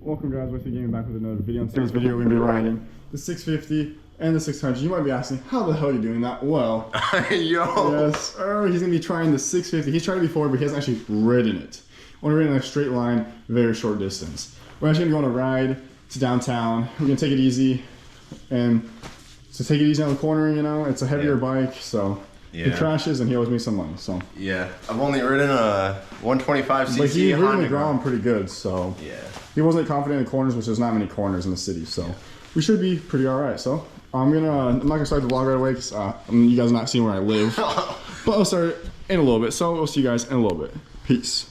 Welcome guys, Westy Gaming back with another video. In today's video we're going to be riding the 650 and the 600. You might be asking, how the hell are you doing that? Well, Yo. yes, he's going to be trying the 650. He's tried it before, but he hasn't actually ridden it. Only ridden in a straight line, very short distance. We're actually going to go on a ride to downtown. We're going to take it easy, and to take it easy on the corner, you know, it's a heavier bike, so he crashes and he owes me some money. So yeah, I've only ridden a 125cc, but he ridden the ground pretty good, so yeah. He wasn't confident in the corners, which there's not many corners in the city, so we should be pretty all right. So I'm not gonna start the vlog right away because you guys are not seeing where I live, but I'll start in a little bit. So we'll see you guys in a little bit. Peace.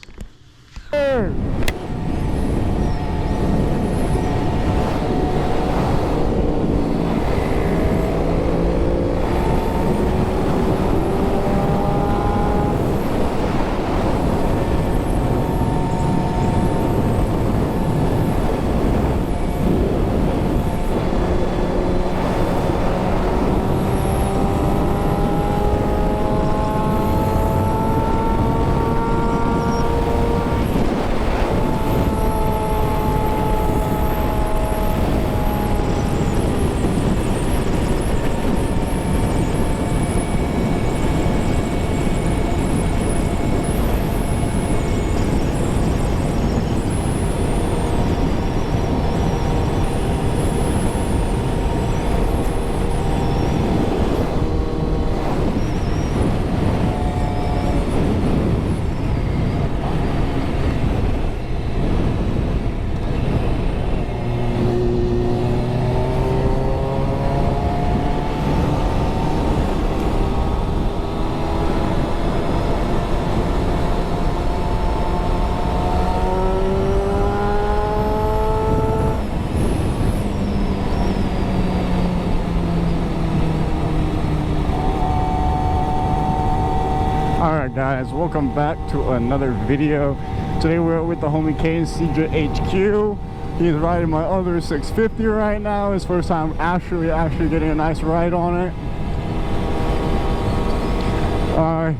Alright guys, welcome back to another video. Today we're with the homie Kane CJ HQ. He's riding my other 650 right now. His first time actually getting a nice ride on it.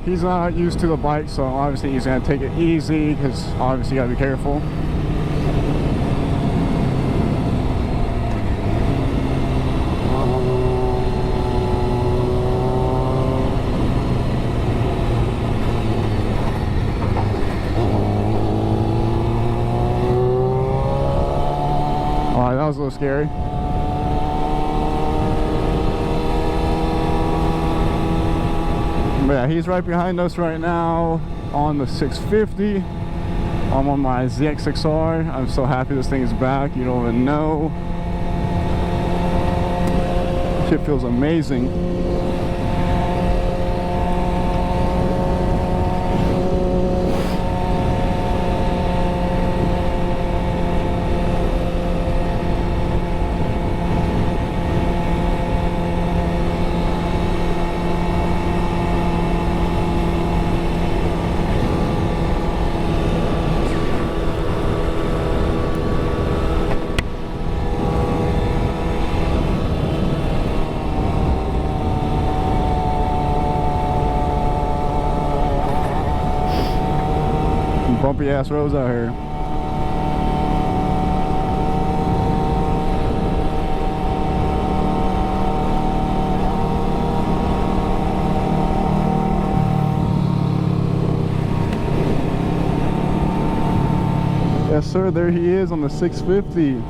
He's not used to the bike, so obviously he's gonna take it easy because obviously you gotta be careful. That was a little scary. But yeah, he's right behind us right now on the 650. I'm on my ZX6R. I'm so happy this thing is back. You don't even know. Shit feels amazing. Bumpy ass roads out here. Yes sir, there he is on the 650.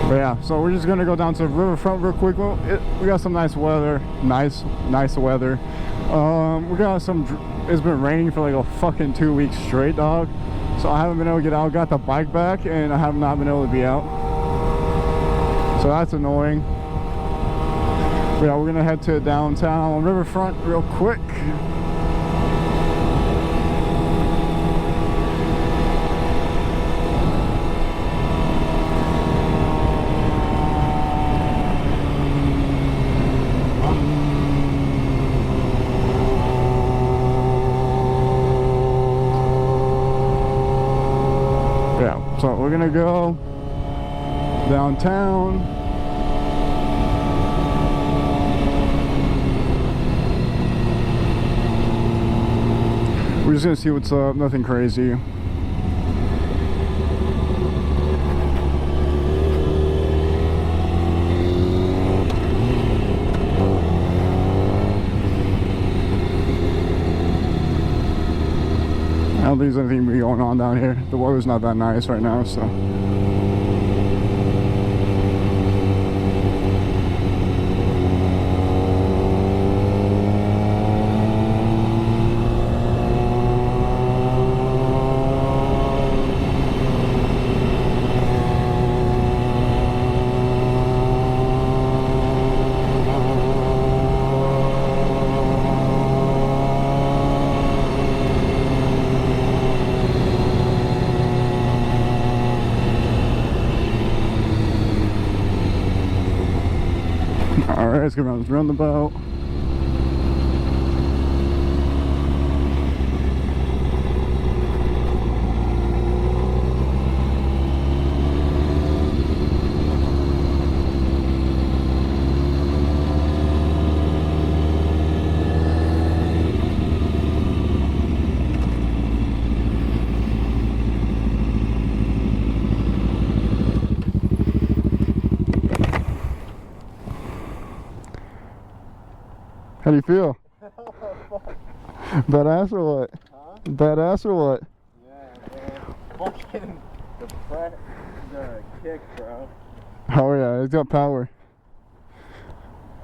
But yeah, so we're just gonna go down to the riverfront real quick. Well, we got some nice weather, nice weather. We got some. It's been raining for like a fucking 2 weeks straight, dog. So I haven't been able to get out. Got the bike back, and I have not been able to be out. So that's annoying. But yeah, we're gonna head to downtown riverfront real quick. So we're gonna go downtown. We're just gonna see what's up, nothing crazy. I don't think there's anything going on down here. The weather's not that nice right now, so. Alright, let's go around this roundabout. How do you feel? Badass or what? Huh? Badass or what? Yeah, man. Fucking the kick, bro. Oh yeah, it's got power.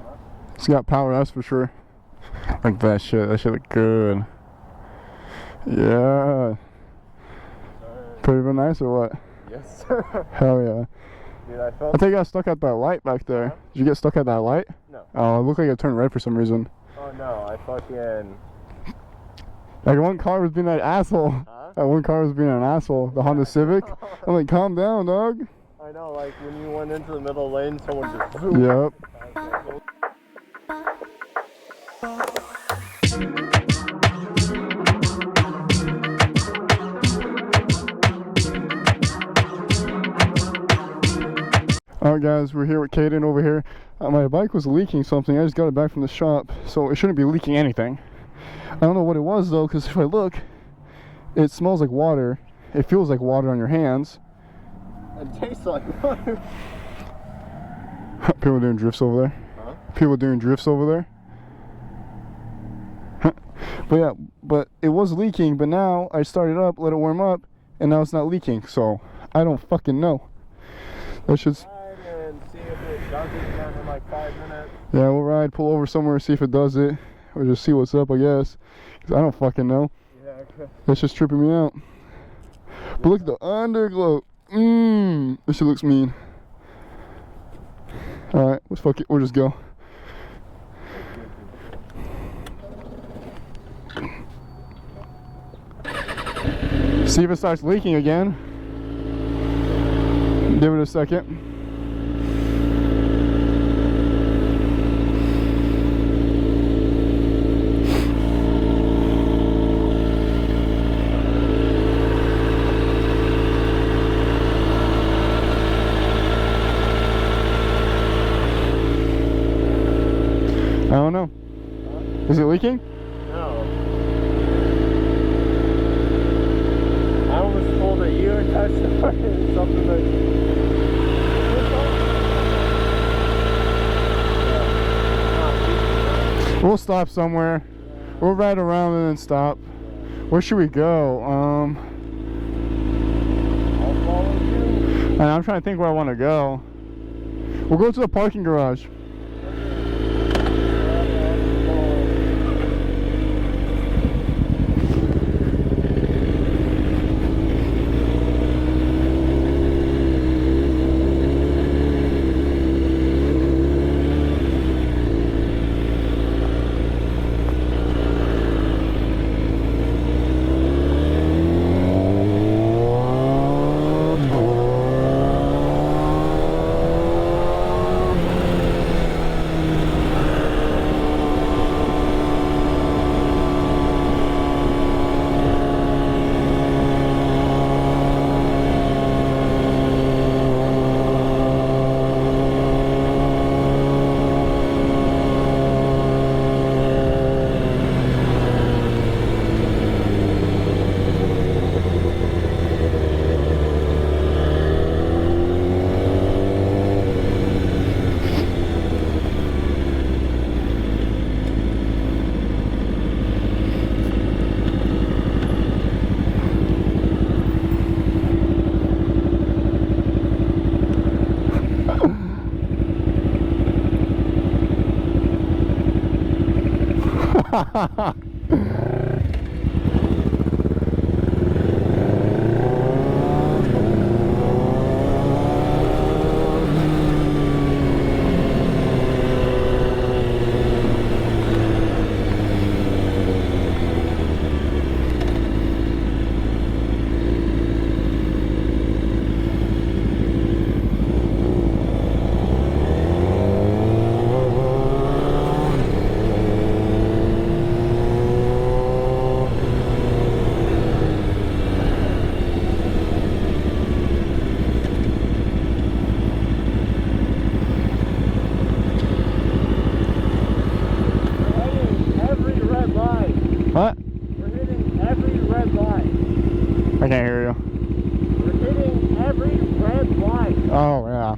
Huh? It's got power, that's for sure. Like that shit look good. Yeah. Pretty nice or what? Yes, sir. Hell yeah. Dude, I I think I got stuck at that light back there. Huh? Did you get stuck at that light? No. Oh, it looked like it turned red for some reason. Oh no, I fucking. Like one car was being an asshole. Huh? That one car was being an asshole. The Honda Civic. I'm like, calm down, dog. I know, like when you went into the middle lane, someone just. Yep. Alright guys, we're here with Caden over here. My bike was leaking something. I just got it back from the shop, so it shouldn't be leaking anything. I don't know what it was though, because if I look, it smells like water. It feels like water on your hands. It tastes like water. People doing drifts over there. Huh? People doing drifts over there. But yeah, but it was leaking, but now I started up, let it warm up, and now it's not leaking, so I don't fucking know. That's just... And see if it does it again in like 5 minutes. Yeah, we'll ride, pull over somewhere, see if it does it, or just see what's up, I guess. Cause I don't fucking know. Yeah, okay. That's just tripping me out. But look at the underglow. This shit looks mean. Alright, let's fuck it, we'll just go. See if it starts leaking again. Give it a second. I don't know. Is it leaking? No. I was told that you touched something that. We'll stop somewhere. We'll ride around and then stop. Where should we go? I'll follow you. And I'm trying to think where I want to go. We'll go to the parking garage. What? We're hitting every red line. I can't hear you. We're hitting every red line. Oh, yeah.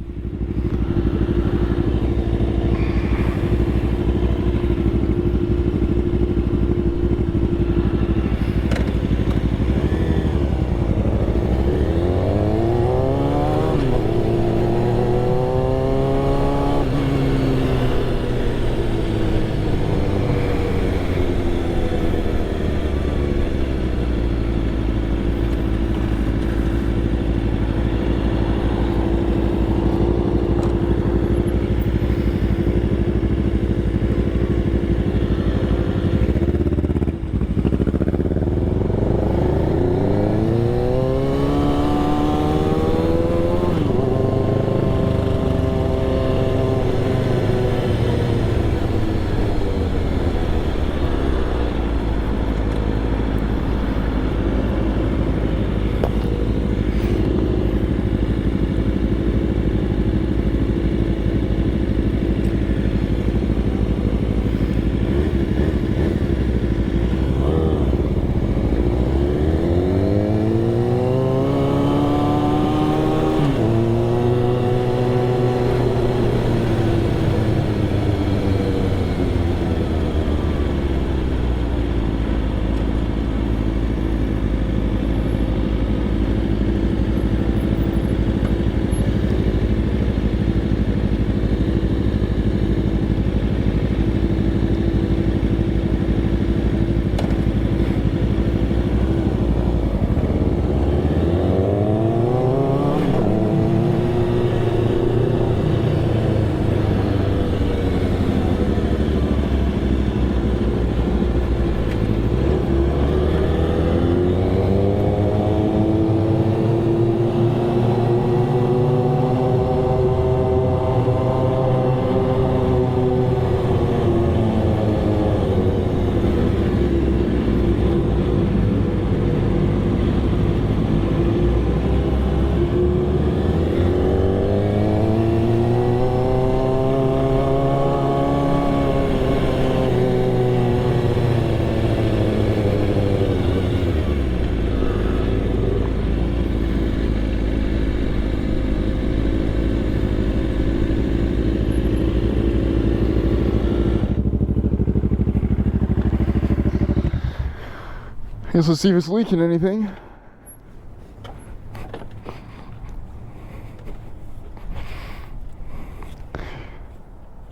Guess let's see if it's leaking anything.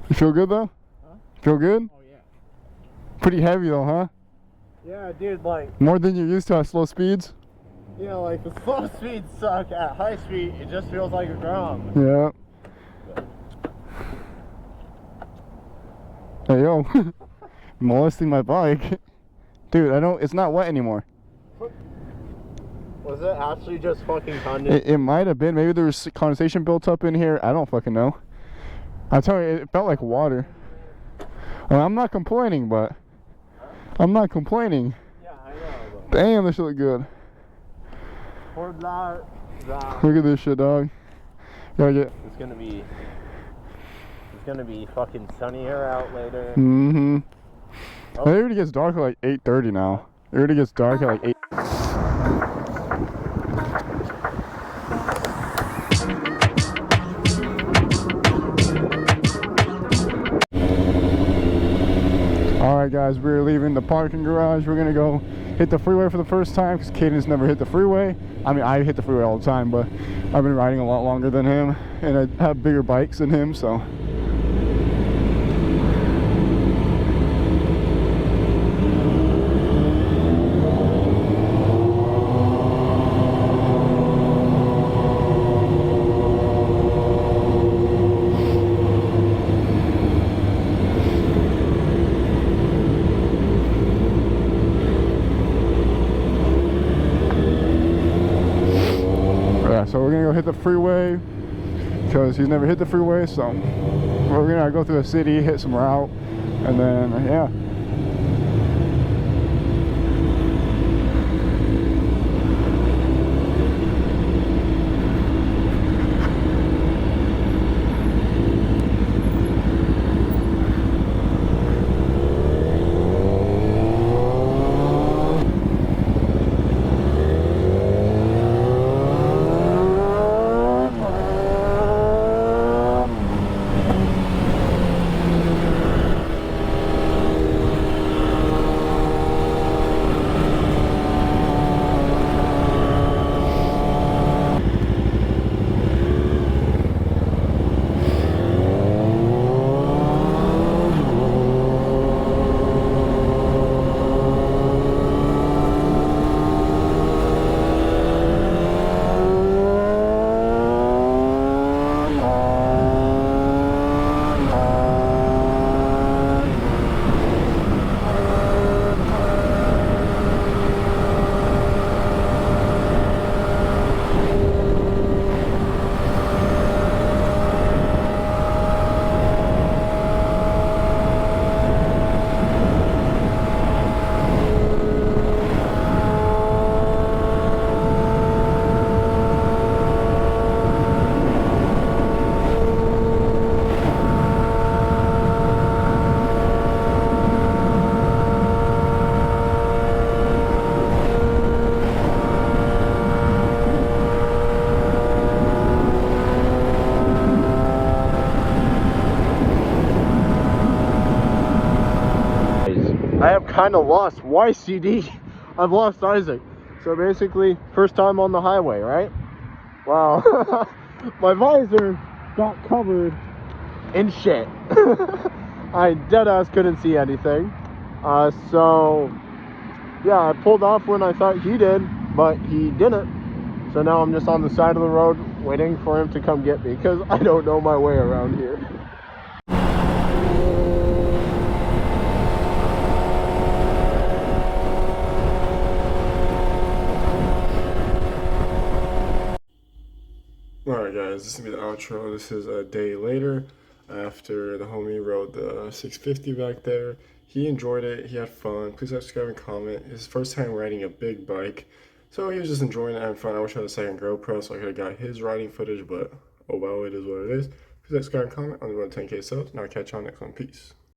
You feel good though? Huh? Feel good? Oh yeah. Pretty heavy though, huh? Yeah, dude, like, More than you're used to at slow speeds? yeah, like the slow speeds suck. At high speed, it just feels like a drum. Yeah. Hey yo, molesting my bike. Dude, it's not wet anymore. Was it actually just fucking condensation? It might have been. Maybe there was condensation built up in here. I don't fucking know. I'm telling you, it felt like water. Well, I'm not complaining, but I'm not complaining. Yeah, I know. Damn, this shit look good. For that, Look at this shit, dog. Gotta get. it's gonna be fucking sunnier out later. Mm-hmm. Oh. It already gets dark at like 8:30 now. It already gets dark at like 8. Alright guys, we're leaving the parking garage. We're gonna go hit the freeway for the first time because Caden's never hit the freeway. I mean, I hit the freeway all the time, but I've been riding a lot longer than him and I have bigger bikes than him, so we're gonna go hit the freeway because he's never hit the freeway. So we're gonna go through the city, hit some route, and then yeah. I have kind of lost YCD. I've lost Isaac. So basically, first time on the highway, right? Wow. My visor got covered in shit. I deadass couldn't see anything. So yeah, I pulled off when I thought he did, but he didn't. So now I'm just on the side of the road waiting for him to come get me because I don't know my way around here. Alright guys, this is going to be the outro. This is a day later after the homie rode the 650 back there. He enjoyed it, he had fun. Please subscribe and comment. His first time riding a big bike, so he was just enjoying it, having fun. I wish I had a second GoPro so I could have got his riding footage, but oh well, it is what it is. Please subscribe and comment. I'm going to 10K subs, and I'll catch y'all next one. Peace.